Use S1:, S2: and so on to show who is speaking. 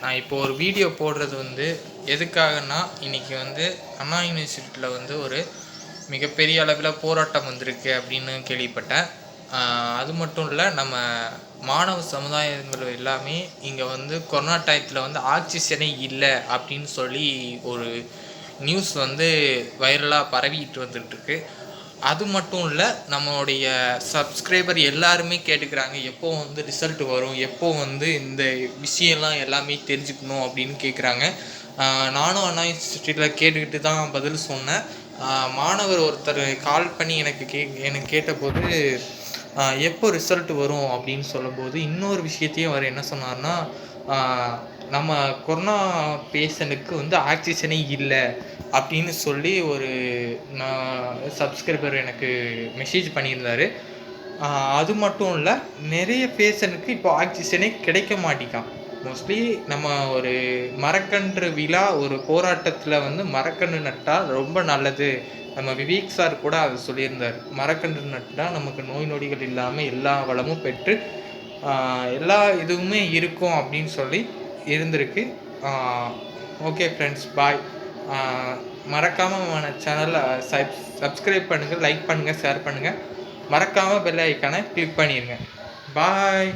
S1: நான் இப்போ ஒரு வீடியோ போடுறது எதுக்காகன்னா, இன்றைக்கி அண்ணா யூனிவர்சிட்டியில் ஒரு மிகப்பெரிய அளவில் போராட்டம் வந்திருக்கு அப்படின்னு கேள்விப்பட்டேன். அது மட்டும் இல்லை, நம்ம மாணவ சமுதாயங்கள் எல்லாமே இங்கே கொரோனா டயத்தில் ஆக்சிஜனே இல்லை அப்படின்னு சொல்லி ஒரு நியூஸ் வைரலாக பரவிட்டு வந்துட்டுருக்கு. அது மட்டும் இல்லை, நம்மளுடைய சப்ஸ்கிரைபர் எல்லாருமே கேட்டுக்கிறாங்க, எப்போ ரிசல்ட் வரும், எப்போ இந்த விஷயம்லாம் எல்லாமே தெரிஞ்சுக்கணும் அப்படின்னு கேட்குறாங்க. நானும் அண்ணா யூனிவர்சிட்டியில் கேட்டுக்கிட்டு தான் பதில் சொன்னேன். மாணவர் ஒருத்தர் கால் பண்ணி எனக்கு கேட்டபோது எப்போ ரிசல்ட் வரும் அப்படின்னு சொல்லும்போது, இன்னொரு விஷயத்தையும் அவர் என்ன சொன்னார்னா, நம்ம கொரோனா பேஷண்ட்டுக்கு ஆக்சிஜனே இல்லை அப்படின்னு சொல்லி ஒரு சப்ஸ்கிரைபர் எனக்கு மெசேஜ் பண்ணியிருந்தார். அது மட்டும் இல்லை, நிறைய பேஷண்ட்டுக்கு இப்போ ஆக்சிஜனே கிடைக்க மாட்டேங்கான். மோஸ்ட்லி நம்ம ஒரு மரக்கன்று விழா, ஒரு போராட்டத்தில் மரக்கன்று நட்டால் ரொம்ப நல்லது. நம்ம விவேக் சார் கூட அதை சொல்லியிருந்தார். மரக்கன்று நட்டால் நமக்கு நோய் நொடிகள் இல்லாமல் எல்லா வளமும் பெற்று எல்லா இதுவுமே இருக்கும் அப்படின்னு சொல்லி இருந்திருக்கு. ஓகே ஃப்ரெண்ட்ஸ், பாய். மறக்காமல் சேனலை சப்ஸ்கிரைப் பண்ணுங்கள், லைக் பண்ணுங்கள், ஷேர் பண்ணுங்கள். மறக்காமல் பெல் ஐக்கானை கிளிக் பண்ணிடுங்க. பாய்.